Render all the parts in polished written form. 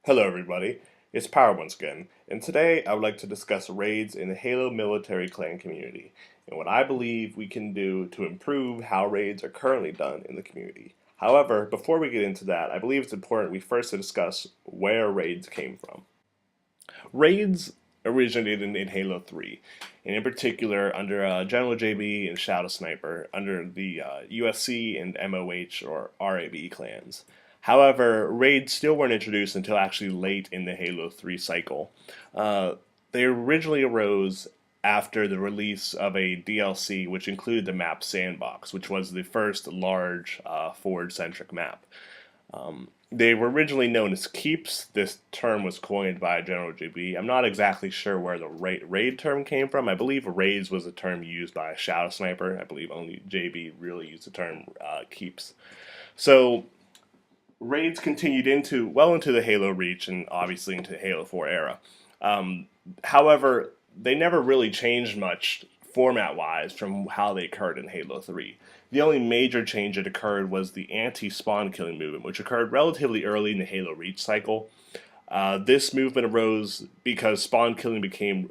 Hello everybody, it's Power once again, and today I would like to discuss raids in the Halo military clan community, and what I believe we can do to improve how raids are currently done in the community. However, before we get into that, I believe it's important we first discuss where raids came from. Raids originated in Halo 3, and in particular under General JB and Shadow Sniper, under the USC and MOH or RAB clans. However, raids still weren't introduced until actually late in the Halo 3 cycle. Uh, they originally arose after the release of a DLC which included the map Sandbox, which was the first large Forge centric map. They were originally known as keeps. This term was coined by General JB. I'm not exactly sure where the raid term came from. I believe raids was a term used by Shadow Sniper. I believe only JB really used the term keeps. So raids continued into the Halo Reach and obviously into the Halo 4 era. However, they never really changed much format wise from how they occurred in Halo 3. The only major change that occurred was the anti spawn killing movement, which occurred relatively early in the Halo Reach cycle. This movement arose because spawn killing became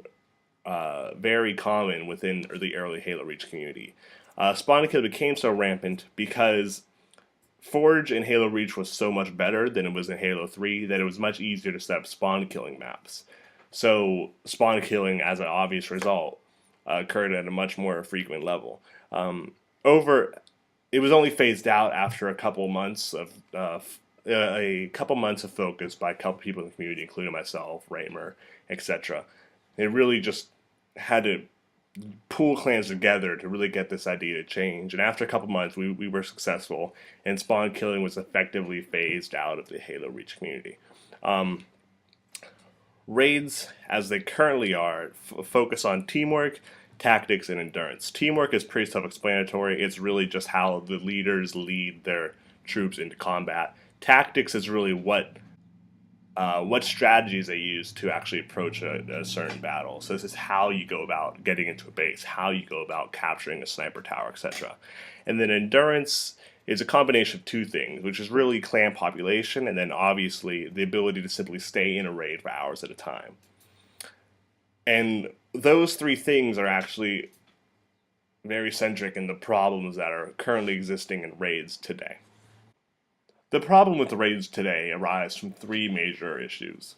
very common within the early Halo Reach community. Spawn killing became so rampant because Forge in Halo Reach was so much better than it was in Halo 3 that it was much easier to set up spawn killing maps. So spawn killing, as an obvious result, occurred at a much more frequent level. Over, it was only phased out after a couple months of focus by a couple people in the community, including myself, Raymer, etc. It really just had to pool clans together to really get this idea to change. And after a couple months, we were successful, and spawn killing was effectively phased out of the Halo Reach community. Um, Raids, as they currently are, focus on teamwork, tactics, and endurance. Teamwork is pretty self explanatory, it's really just how the leaders lead their troops into combat. Tactics is really what strategies they use to actually approach a certain battle. So this is how you go about getting into a base, how you go about capturing a sniper tower, etc. And then endurance is a combination of two things, which is really clan population and then obviously the ability to simply stay in a raid for hours at a time. And those three things are actually very centric in the problems that are currently existing in raids today. The problem with the raids today arises from three major issues.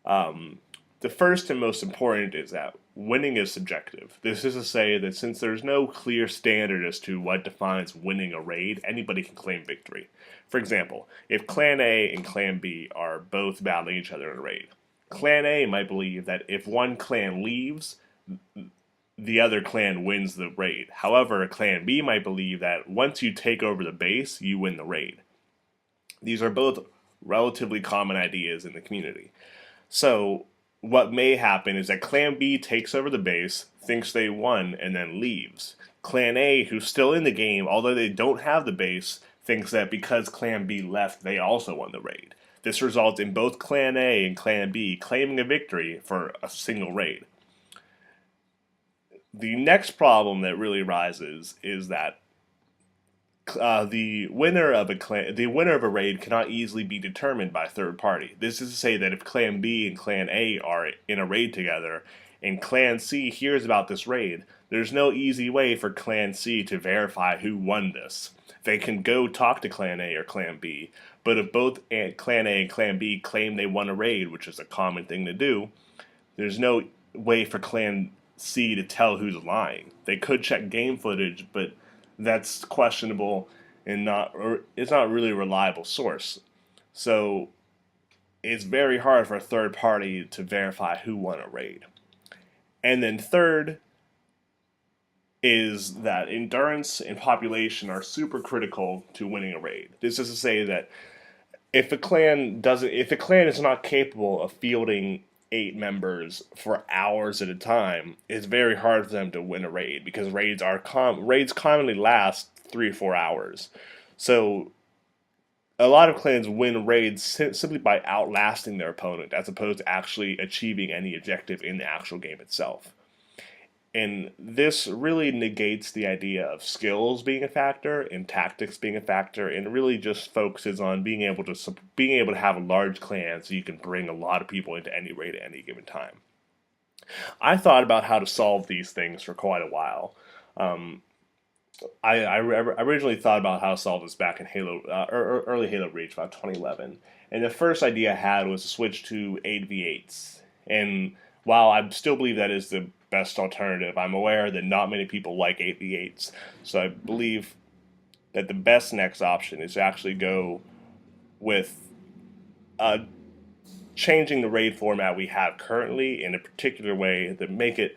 Um, the first and most important is that winning is subjective. This is to say that since there's no clear standard as to what defines winning a raid, anybody can claim victory. For example, if Clan A and Clan B are both battling each other in a raid, Clan A might believe that if one clan leaves, the other clan wins the raid. However, Clan B might believe that once you take over the base, you win the raid. These are both relatively common ideas in the community. So, what may happen is that Clan B takes over the base, thinks they won, and then leaves. Clan A, who's still in the game, although they don't have the base, thinks that because Clan B left, they also won the raid. This results in both Clan A and Clan B claiming a victory for a single raid. The next problem that really arises is that the winner of a raid cannot easily be determined by a third party. This is to say that if Clan B and Clan A are in a raid together, and Clan C hears about this raid, there's no easy way for Clan C to verify who won this. They can go talk to Clan A or Clan B, but if both Clan A and Clan B claim they won a raid, which is a common thing to do, there's no way for Clan C to tell who's lying. They could check game footage, but that's questionable and it's not really a reliable source. So it's very hard for a third party to verify who won a raid. And then third is that endurance and population are super critical to winning a raid. This is to say that if a clan is not capable of fielding 8 members for hours at a time, it's very hard for them to win a raid because raids commonly last 3 or 4 hours. So a lot of clans win raids simply by outlasting their opponent, as opposed to actually achieving any objective in the actual game itself. And this really negates the idea of skills being a factor and tactics being a factor, and really just focuses on being able to have a large clan so you can bring a lot of people into any raid at any given time. I thought about how to solve these things for quite a while. Um, I originally thought about how to solve this back in early Halo Reach, about 2011. And the first idea I had was to switch to 8v8s. And while I still believe that is the best alternative, I'm aware that not many people like 8v8s. So I believe that the best next option is to actually go with uh, changing the raid format we have currently in a particular way that make it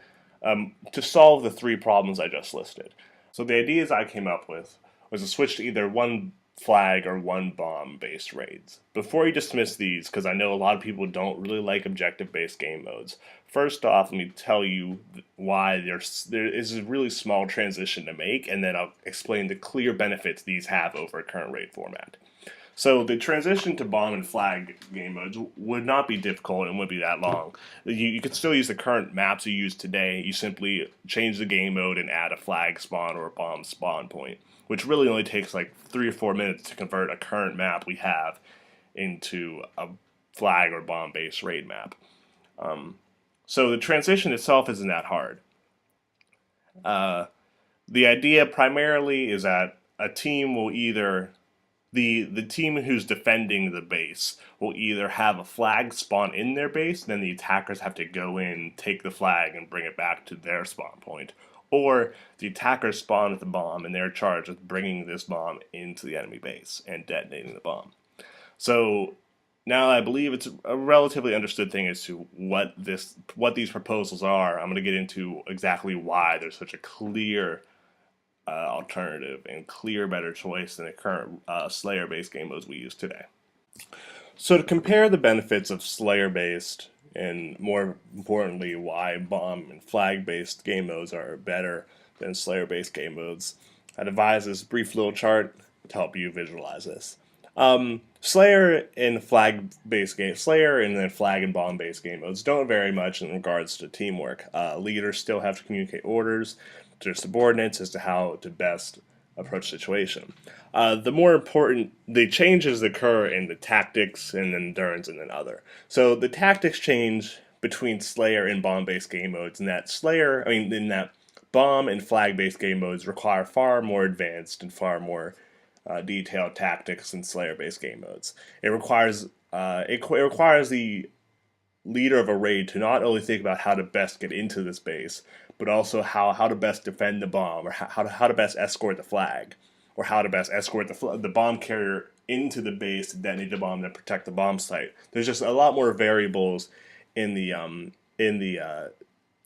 to solve the three problems I just listed. So the ideas I came up with was to switch to either one flag or one bomb based raids. Before you dismiss these, because I know a lot of people don't really like objective based game modes, first off, let me tell you why there is a really small transition to make, and then I'll explain the clear benefits these have over a current raid format. So the transition to bomb and flag game modes would not be difficult and wouldn't be that long. You could still use the current maps you use today. You simply change the game mode and add a flag spawn or a bomb spawn point, which really only takes like 3 or 4 minutes to convert a current map we have into a flag or bomb based raid map. So the transition itself isn't that hard. The idea primarily is that a team will either the team who's defending the base will either have a flag spawn in their base, then the attackers have to go in, take the flag, and bring it back to their spawn point. Or the attackers spawn with the bomb, and they're charged with bringing this bomb into the enemy base and detonating the bomb. So now I believe it's a relatively understood thing as to what these proposals are. I'm going to get into exactly why there's such a clear alternative and clear better choice than the current Slayer-based game modes we use today. So to compare the benefits of Slayer-based and more importantly why bomb and flag-based game modes are better than Slayer-based game modes, I devised this brief little chart to help you visualize this. Slayer and then flag and bomb based game modes don't vary much in regards to teamwork. Leaders still have to communicate orders to their subordinates as to how to best approach the situation. The changes occur in the tactics and endurance and then other. So the tactics change between Slayer and bomb based game modes, in that bomb and flag based game modes require far more advanced and far more detailed tactics in Slayer-based game modes. It requires the leader of a raid to not only think about how to best get into this base, but also how to best defend the bomb, or how to best escort the flag, or how to best escort the bomb carrier into the base to detonate the bomb and protect the bomb site. There's just a lot more variables in the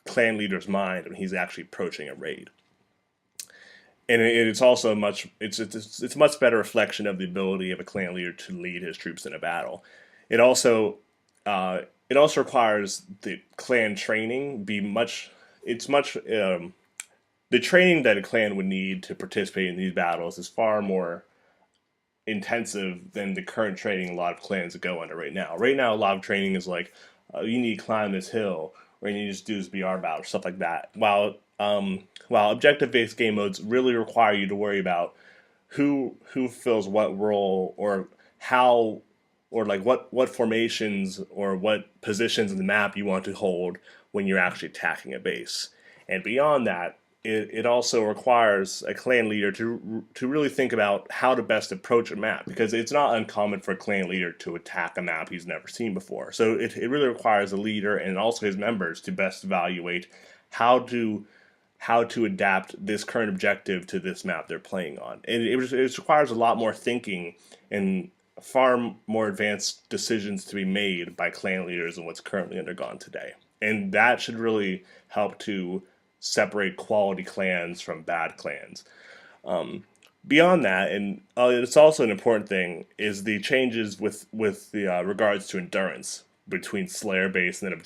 clan leader's mind when he's actually approaching a raid. And it's also a much better reflection of the ability of a clan leader to lead his troops in a battle. It also requires the clan training be much. It's much the training that a clan would need to participate in these battles is far more intensive than the current training a lot of clans go under right now. Right now, a lot of training is like you need to climb this hill, or you need to just do this BR battle, stuff like that. While objective-based game modes really require you to worry about who fills what role, or how, or like what formations or what positions in the map you want to hold when you're actually attacking a base. And beyond that, it also requires a clan leader to really think about how to best approach a map, because it's not uncommon for a clan leader to attack a map he's never seen before. So it really requires a leader and also his members to best evaluate how to adapt this current objective to this map they're playing on. And it requires a lot more thinking and far more advanced decisions to be made by clan leaders than what's currently undergone today. And that should really help to separate quality clans from bad clans. Beyond that, and it's also an important thing, is the changes with the regards to endurance between Slayer-based and then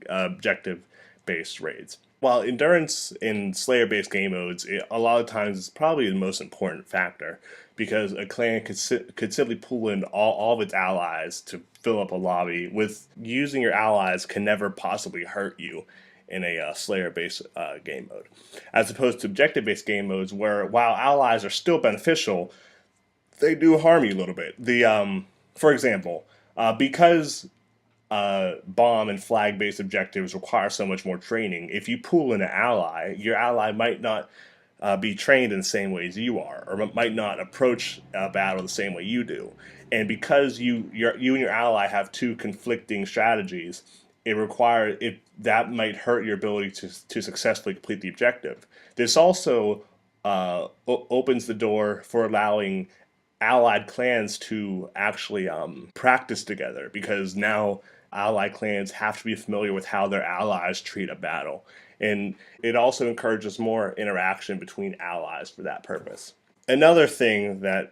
objective-based raids. While endurance in Slayer-based game modes, a lot of times is probably the most important factor, because a clan could simply pull in all of its allies to fill up a lobby. With using your allies can never possibly hurt you in a Slayer-based game mode, as opposed to objective-based game modes where, while allies are still beneficial, they do harm you a little bit. For example, because bomb and flag based objectives require so much more training. If you pull in an ally, your ally might not be trained in the same way as you are, or might not approach a battle the same way you do. And because you and your ally have two conflicting strategies, that might hurt your ability to successfully complete the objective. This also opens the door for allowing allied clans to actually practice together, because now allied clans have to be familiar with how their allies treat a battle. And it also encourages more interaction between allies for that purpose. Another factor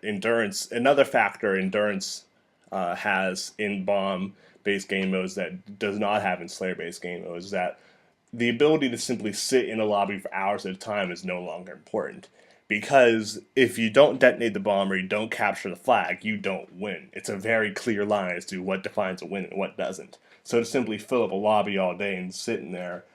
endurance has in bomb based game modes that does not have in Slayer based game modes is that the ability to simply sit in a lobby for hours at a time is no longer important. Because if you don't detonate the bomb or you don't capture the flag, you don't win. It's a very clear line as to what defines a win and what doesn't. So to simply fill up a lobby all day and sit in there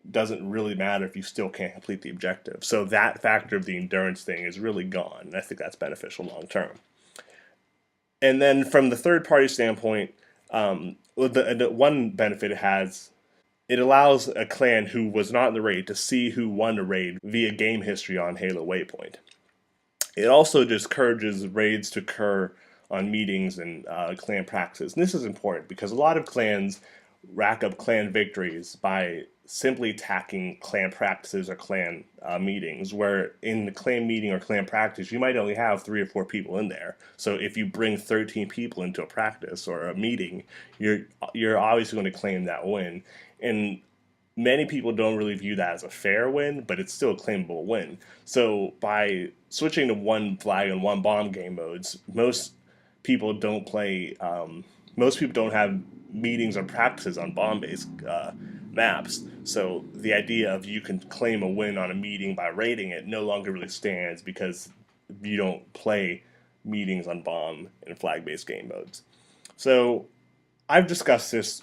doesn't really matter if you still can't complete the objective. So that factor of the endurance thing is really gone, and I think that's beneficial long term. And then from the third party standpoint, the one benefit it has, it allows a clan who was not in the raid to see who won the raid via game history on Halo Waypoint. It also discourages raids to occur on meetings and clan practices. And this is important because a lot of clans rack up clan victories by simply attacking clan practices or clan meetings, where in the clan meeting or clan practice you might only have 3 or 4 people in there. So if you bring 13 people into a practice or a meeting, you're obviously going to claim that win. And many people don't really view that as a fair win, but it's still a claimable win. So by switching to one flag and one bomb game modes, most people don't have meetings or practices on bomb-based maps. So the idea of you can claim a win on a meeting by raiding it no longer really stands, because you don't play meetings on bomb and flag-based game modes. So I've discussed this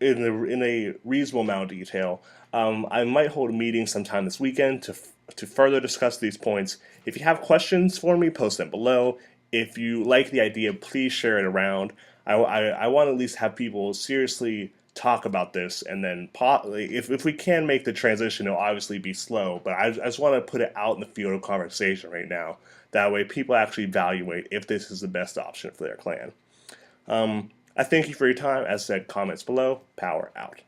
in a reasonable amount of detail. I might hold a meeting sometime this weekend to further discuss these points. If you have questions for me, post them below. If you like the idea, please share it around. I want to at least have people seriously talk about this, and then if we can make the transition, it'll obviously be slow, but I just want to put it out in the field of conversation right now. That way people actually evaluate if this is the best option for their clan. I thank you for your time. As said, comments below. Power out.